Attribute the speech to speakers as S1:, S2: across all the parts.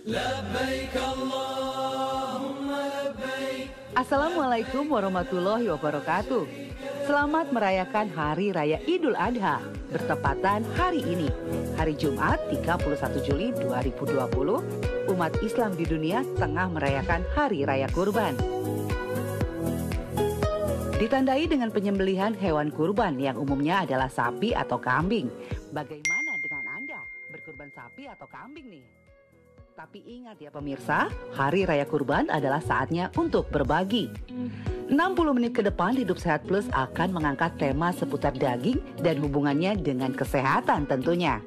S1: Labbaik Allahumma labbaik.
S2: Assalamualaikum warahmatullahi wabarakatuh. Selamat merayakan Hari Raya Idul Adha bertepatan hari ini, hari Jumat 31 Juli 2020, umat Islam di dunia tengah merayakan Hari Raya Kurban. Ditandai dengan penyembelihan hewan kurban yang umumnya adalah sapi atau kambing. Bagaimana dengan Anda? Berkurban sapi atau kambing nih? Tapi ingat ya pemirsa, Hari Raya Kurban adalah saatnya untuk berbagi. 60 menit ke depan Hidup Sehat Plus akan mengangkat tema seputar daging dan hubungannya dengan kesehatan tentunya.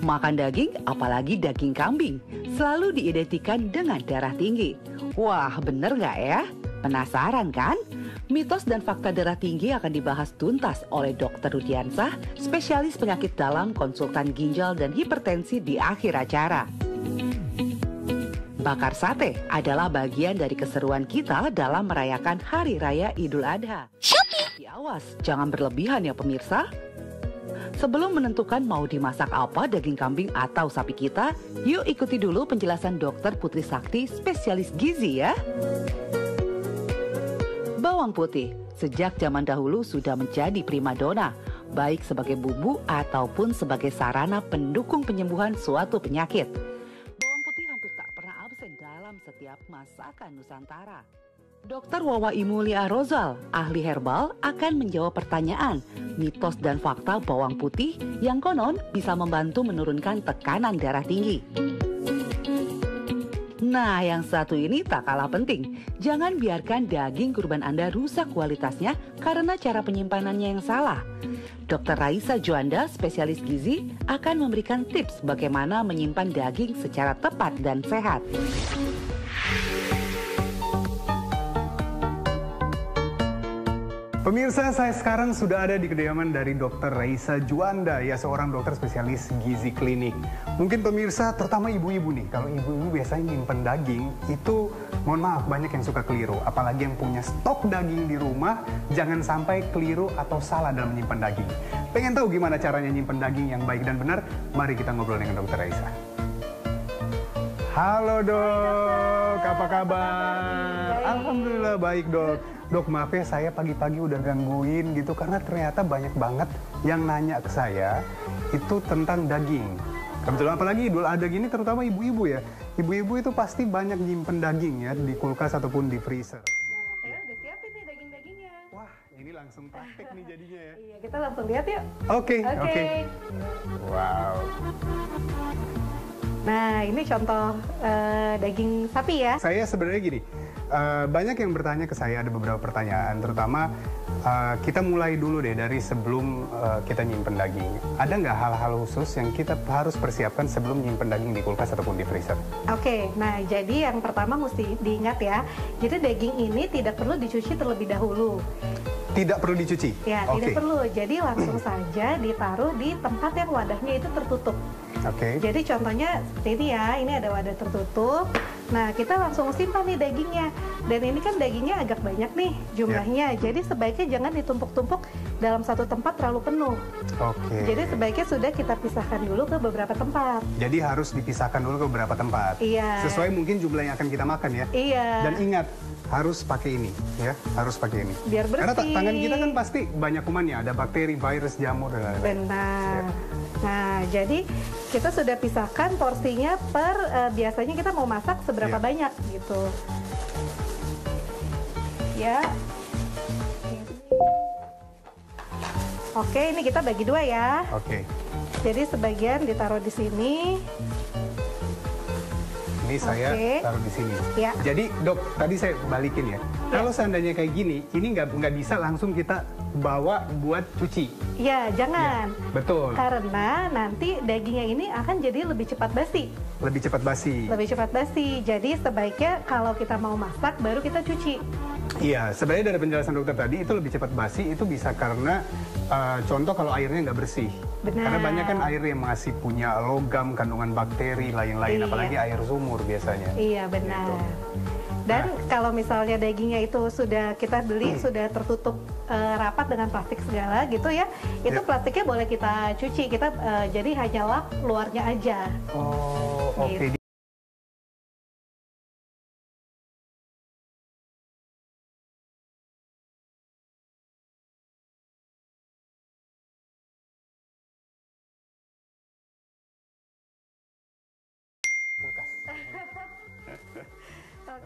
S2: Makan daging, apalagi daging kambing, selalu diidentikan dengan darah tinggi. Wah, bener nggak ya? Penasaran kan? Mitos dan fakta darah tinggi akan dibahas tuntas oleh Dr. Rudiansah, spesialis penyakit dalam, konsultan ginjal dan hipertensi di akhir acara. Bakar sate adalah bagian dari keseruan kita dalam merayakan Hari Raya Idul Adha. Tapi awas, jangan berlebihan ya pemirsa. Sebelum menentukan mau dimasak apa daging kambing atau sapi kita, yuk ikuti dulu penjelasan Dr. Putri Sakti, spesialis gizi ya. Bawang putih sejak zaman dahulu sudah menjadi primadona, baik sebagai bumbu ataupun sebagai sarana pendukung penyembuhan suatu penyakit. Bawang putih hampir tak pernah absen dalam setiap masakan Nusantara. Dr. Wawa Imulia Rozal, ahli herbal, akan menjawab pertanyaan, mitos dan fakta bawang putih yang konon bisa membantu menurunkan tekanan darah tinggi. Nah, yang satu ini tak kalah penting. Jangan biarkan daging kurban Anda rusak kualitasnya karena cara penyimpanannya yang salah. Dr. Raisa Juanda, spesialis gizi, akan memberikan tips bagaimana menyimpan daging secara tepat dan sehat.
S3: Pemirsa, saya sekarang sudah ada di kediaman dari Dr. Raisa Juanda, ya seorang dokter spesialis gizi klinik. Mungkin pemirsa, terutama ibu-ibu nih, kalau ibu-ibu biasanya nyimpen daging, itu mohon maaf banyak yang suka keliru. Apalagi yang punya stok daging di rumah, jangan sampai keliru atau salah dalam menyimpan daging. Pengen tahu gimana caranya nyimpen daging yang baik dan benar? Mari kita ngobrol dengan Dr. Raisa. Halo dok, apa kabar? Alhamdulillah baik dok. Dok, maaf ya saya pagi-pagi udah gangguin gitu karena ternyata banyak banget yang nanya ke saya itu tentang daging. Kebetulan apalagi Idul Adha gini terutama ibu-ibu ya. Ibu-ibu itu pasti banyak nyimpen daging ya di kulkas ataupun di freezer.
S4: Nah, saya udah siapin nih daging-dagingnya.
S3: Wah, ini langsung praktek nih jadinya ya.
S4: Iya, kita langsung lihat yuk.
S3: Oke. Wow.
S4: Nah, ini contoh daging sapi ya.
S3: Saya sebenarnya gini, banyak yang bertanya ke saya, ada beberapa pertanyaan, terutama kita mulai dulu deh dari sebelum kita nyimpen daging. Ada nggak hal-hal khusus yang kita harus persiapkan sebelum nyimpen daging di kulkas ataupun di freezer?
S4: Oke, nah jadi yang pertama mesti diingat ya, jadi daging ini tidak perlu dicuci terlebih dahulu.
S3: Tidak perlu dicuci?
S4: Ya, tidak perlu. Jadi langsung saja ditaruh di tempat yang wadahnya itu tertutup.
S3: Oke.
S4: Jadi contohnya seperti ini ya, ini ada wadah tertutup. Nah, kita langsung simpan nih dagingnya. Dan ini kan dagingnya agak banyak nih jumlahnya. Jadi sebaiknya jangan ditumpuk-tumpuk dalam satu tempat terlalu penuh.
S3: Oke.
S4: Jadi sebaiknya sudah kita pisahkan dulu ke beberapa tempat.
S3: Jadi harus dipisahkan dulu ke beberapa tempat.
S4: Iya.
S3: Sesuai mungkin jumlah yang akan kita makan ya.
S4: Iya.
S3: Dan ingat, harus pakai ini ya, harus pakai ini.
S4: Biar bersih.
S3: Karena tangan kita kan pasti banyak kumannya, ada bakteri, virus, jamur dan lain-lain.
S4: Benar.
S3: Ya.
S4: Nah, jadi kita sudah pisahkan porsinya per biasanya kita mau masak seberapa banyak gitu. Ya. Oke, ini kita bagi dua ya.
S3: Oke.
S4: Jadi sebagian ditaruh di sini.
S3: Ini saya taruh di sini.
S4: Ya.
S3: Jadi dok, tadi saya balikin ya. Kalau seandainya kayak gini, ini nggak bisa langsung kita bawa buat cuci.
S4: Ya, jangan.
S3: Ya, betul.
S4: Karena nanti dagingnya ini akan jadi lebih cepat basi.
S3: Lebih cepat basi.
S4: Lebih cepat basi. Jadi sebaiknya kalau kita mau masak baru kita cuci.
S3: Iya, sebenarnya dari penjelasan dokter tadi itu lebih cepat basi itu bisa karena contoh kalau airnya nggak bersih.
S4: Benar.
S3: Karena banyak kan air yang masih punya logam, kandungan bakteri, lain-lain.
S4: Iya.
S3: Apalagi air sumur biasanya.
S4: Iya, benar.
S3: Gitu.
S4: Dan kalau misalnya dagingnya itu sudah kita beli, sudah tertutup rapat dengan plastik segala gitu ya, itu plastiknya boleh kita cuci, kita jadi hanya lap luarnya aja.
S3: Oh, oke.
S4: Gitu.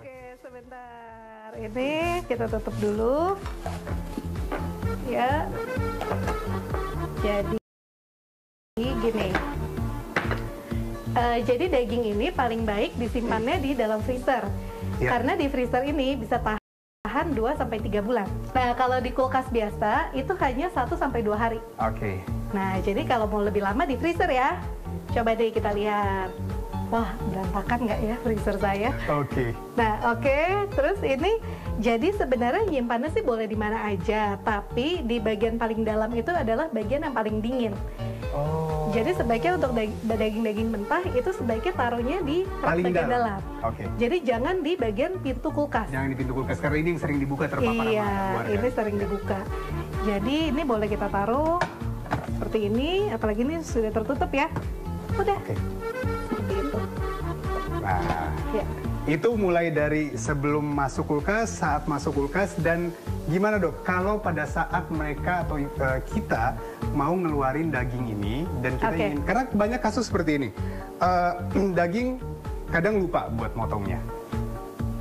S4: Oke, sebentar. Ini kita tutup dulu. Ya. Jadi gini. Jadi daging ini paling baik disimpannya di dalam freezer.
S3: Ya.
S4: Karena di freezer ini bisa tahan 2-3 bulan. Nah, kalau di kulkas biasa itu hanya 1-2 hari.
S3: Oke.
S4: Nah, jadi kalau mau lebih lama di freezer ya. Coba deh kita lihat. Wah, berantakan nggak ya freezer saya?
S3: Oke.
S4: Nah, oke. Terus ini, jadi sebenarnya nyimpannya sih boleh di mana aja. Tapi di bagian paling dalam itu adalah bagian yang paling dingin.
S3: Oh.
S4: Jadi sebaiknya untuk daging-daging mentah itu sebaiknya taruhnya di rak
S3: Paling
S4: bagian
S3: dalam.
S4: dalam.
S3: Oke.
S4: Jadi jangan di bagian pintu kulkas.
S3: Jangan di pintu kulkas karena ini yang sering dibuka terpapar
S4: Iya,
S3: sama keluarga.
S4: ini sering dibuka. Jadi ini boleh kita taruh seperti ini, apalagi ini sudah tertutup ya. Udah.
S3: Oke.
S4: Seperti itu.
S3: Nah,
S4: Ya.
S3: itu mulai dari sebelum masuk kulkas, saat masuk kulkas, dan gimana dok? Kalau pada saat mereka atau kita mau ngeluarin daging ini dan kita
S4: Oke.
S3: ingin, karena banyak kasus seperti ini, daging kadang lupa buat motongnya.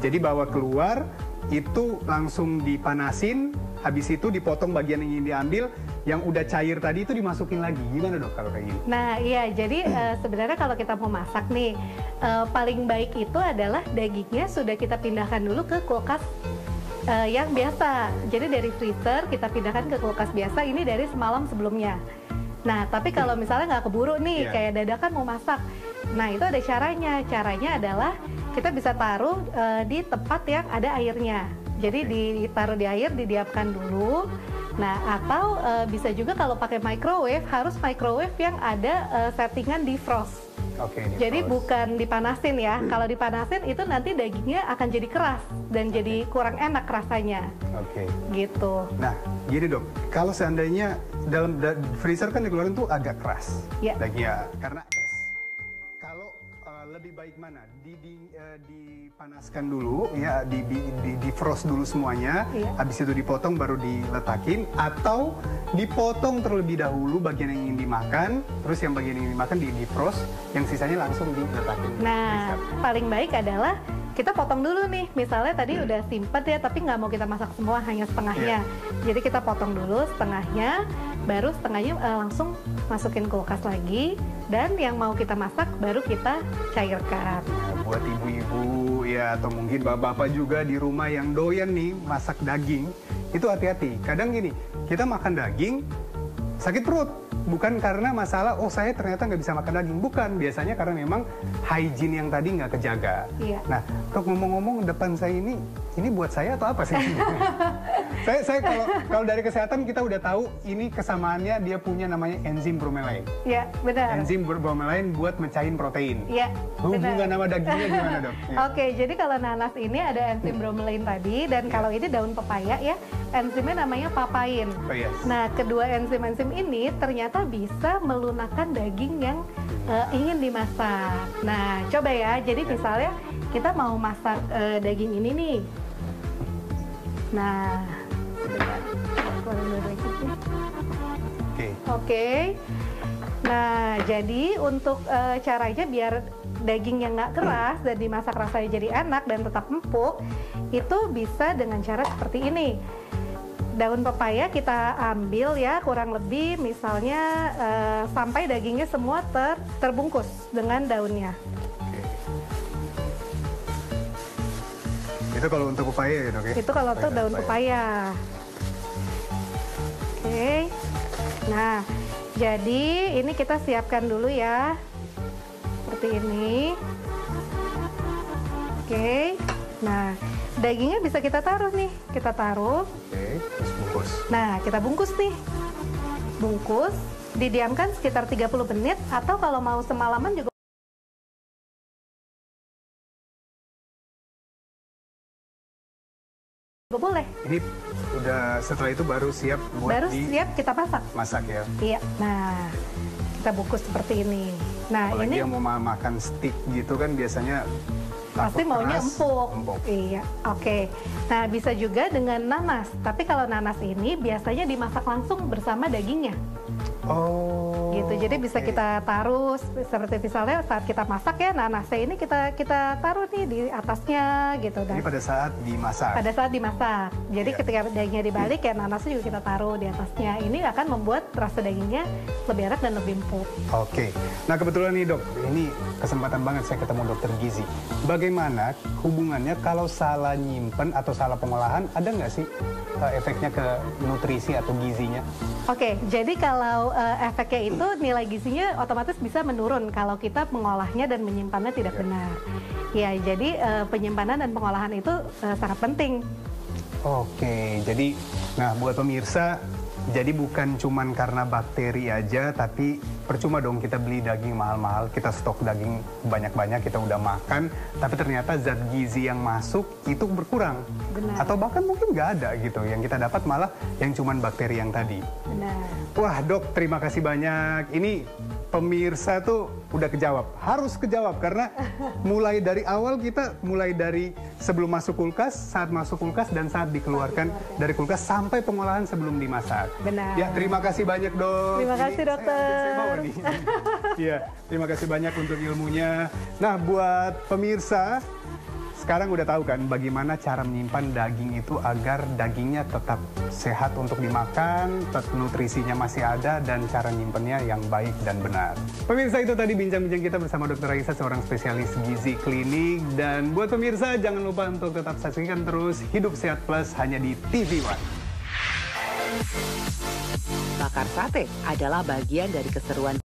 S3: Jadi bawa keluar, itu langsung dipanasin, habis itu dipotong bagian yang ingin diambil, yang udah cair tadi itu dimasukin lagi. Gimana dok kalau kayak gini?
S4: Nah, iya, jadi sebenarnya kalau kita mau masak nih, paling baik itu adalah dagingnya sudah kita pindahkan dulu ke kulkas yang biasa. Jadi dari freezer kita pindahkan ke kulkas biasa, ini dari semalam sebelumnya. Nah, tapi kalau misalnya nggak keburu nih,
S3: Iya.
S4: kayak dadakan mau masak, nah itu ada caranya. Caranya adalah kita bisa taruh di tempat yang ada airnya. Jadi ditaruh di air, didiamkan dulu. Nah, atau bisa juga kalau pakai microwave, harus microwave yang ada settingan defrost.
S3: Oke.
S4: Jadi
S3: defrost.
S4: bukan dipanasin ya. Kalau dipanasin itu nanti dagingnya akan jadi keras dan jadi kurang enak rasanya.
S3: Oke.
S4: Gitu.
S3: Nah, gini dok, kalau seandainya dalam freezer kan dikeluarin tuh agak keras
S4: Ya.
S3: dagingnya karena es. Kalau lebih baik mana? Dipanaskan dulu, ya, di frost dulu semuanya,
S4: Iya.
S3: habis itu dipotong baru diletakin, atau dipotong terlebih dahulu bagian yang ingin dimakan, terus yang bagian yang ingin dimakan di frost, yang sisanya langsung diletakin.
S4: Nah, paling baik adalah kita potong dulu nih. Misalnya tadi udah simpen ya, tapi nggak mau kita masak semua, hanya setengahnya. Jadi kita potong dulu setengahnya, baru setengahnya langsung masukin kulkas lagi. Dan yang mau kita masak baru kita cairkan.
S3: Nah, buat ibu-ibu ya atau mungkin bapak-bapak juga di rumah yang doyan nih masak daging, itu hati-hati. Kadang gini, kita makan daging sakit perut. Bukan karena masalah, oh saya ternyata nggak bisa makan daging. Bukan, biasanya karena memang hygiene yang tadi nggak kejaga.
S4: Iya.
S3: Nah, untuk ngomong-ngomong depan saya ini buat saya atau apa sih? saya kalau dari kesehatan kita udah tahu ini kesamaannya, dia punya namanya enzim bromelain.
S4: Ya, benar.
S3: Enzim bromelain buat mecahin protein.
S4: Ya,
S3: Hubungan
S4: benar.
S3: sama dagingnya gimana dok? Ya.
S4: Oke, jadi kalau nanas ini ada enzim bromelain tadi, dan kalau ini daun pepaya ya, enzimnya namanya papain.
S3: Oh, yes.
S4: Nah, kedua enzim-enzim ini ternyata bisa melunakkan daging yang ingin dimasak. Nah, coba ya, jadi misalnya kita mau masak daging ini nih. Nah, sebentar. Keluarin dulu dikit nih.
S3: Oke.
S4: Oke. Nah, jadi untuk caranya biar daging yang nggak keras dan dimasak rasanya jadi enak dan tetap empuk, itu bisa dengan cara seperti ini. Daun pepaya kita ambil ya, kurang lebih misalnya sampai dagingnya semua terbungkus dengan daunnya.
S3: Itu kalau untuk pepaya ya dok ya?
S4: Itu kalau untuk daun pepaya. Oke. Nah, jadi ini kita siapkan dulu ya. Seperti ini. Oke. Nah, dagingnya bisa kita taruh nih. Kita taruh.
S3: Oke, terus bungkus.
S4: Nah, kita bungkus nih. Bungkus, didiamkan sekitar 30 menit atau kalau mau semalaman juga boleh.
S3: Ini udah setelah itu baru siap buat
S4: Baru siap kita masak.
S3: masak ya.
S4: Iya. Nah, kita bungkus seperti ini. Nah,
S3: Apalagi
S4: ini
S3: yang mau makan steak gitu kan biasanya
S4: pasti
S3: takut
S4: maunya
S3: keras,
S4: empuk. Iya, oke. Nah, bisa juga dengan nanas. Tapi kalau nanas ini biasanya dimasak langsung bersama dagingnya.
S3: Oh.
S4: Gitu. gitu. Jadi bisa
S3: oke.
S4: kita taruh seperti misalnya saat kita masak ya, nanasnya ini kita taruh nih di atasnya gitu.
S3: Ini pada saat dimasak.
S4: Pada saat dimasak. Jadi
S3: Iya.
S4: ketika dagingnya dibalik ya nanasnya juga kita taruh di atasnya. Ini akan membuat rasa dagingnya lebih enak dan lebih empuk.
S3: Oke, nah kebetulan nih dok, ini kesempatan banget saya ketemu dokter gizi. Bagaimana hubungannya kalau salah nyimpen atau salah pengolahan, ada nggak sih efeknya ke nutrisi atau gizinya?
S4: Oke, jadi kalau efeknya itu nilai gizinya otomatis bisa menurun kalau kita mengolahnya dan menyimpannya tidak benar. Ya, jadi penyimpanan dan pengolahan itu sangat penting.
S3: Oke, jadi nah buat pemirsa, jadi bukan cuman karena bakteri aja, tapi percuma dong kita beli daging mahal-mahal, kita stok daging banyak-banyak, kita udah makan, tapi ternyata zat gizi yang masuk itu berkurang.
S4: Benar.
S3: Atau bahkan mungkin nggak ada gitu, yang kita dapat malah yang cuman bakteri yang tadi.
S4: Benar.
S3: Wah dok, terima kasih banyak. Ini pemirsa tuh udah kejawab, harus kejawab karena mulai dari awal kita mulai dari sebelum masuk kulkas, saat masuk kulkas dan saat dikeluarkan dari kulkas sampai pengolahan sebelum dimasak.
S4: Benar.
S3: Ya terima kasih banyak dok.
S4: Terima
S3: Ini
S4: kasih, dokter.
S3: Saya bawa nih. Iya, terima kasih banyak untuk ilmunya. Nah buat pemirsa, sekarang udah tahu kan bagaimana cara menyimpan daging itu agar dagingnya tetap sehat untuk dimakan, tetap nutrisinya masih ada, dan cara nyimpennya yang baik dan benar. Pemirsa, itu tadi bincang-bincang kita bersama Dr. Raisa, seorang spesialis gizi klinik. Dan buat pemirsa, jangan lupa untuk tetap saksikan terus Hidup Sehat Plus hanya di TV One.
S2: Bakar sate adalah bagian dari keseruan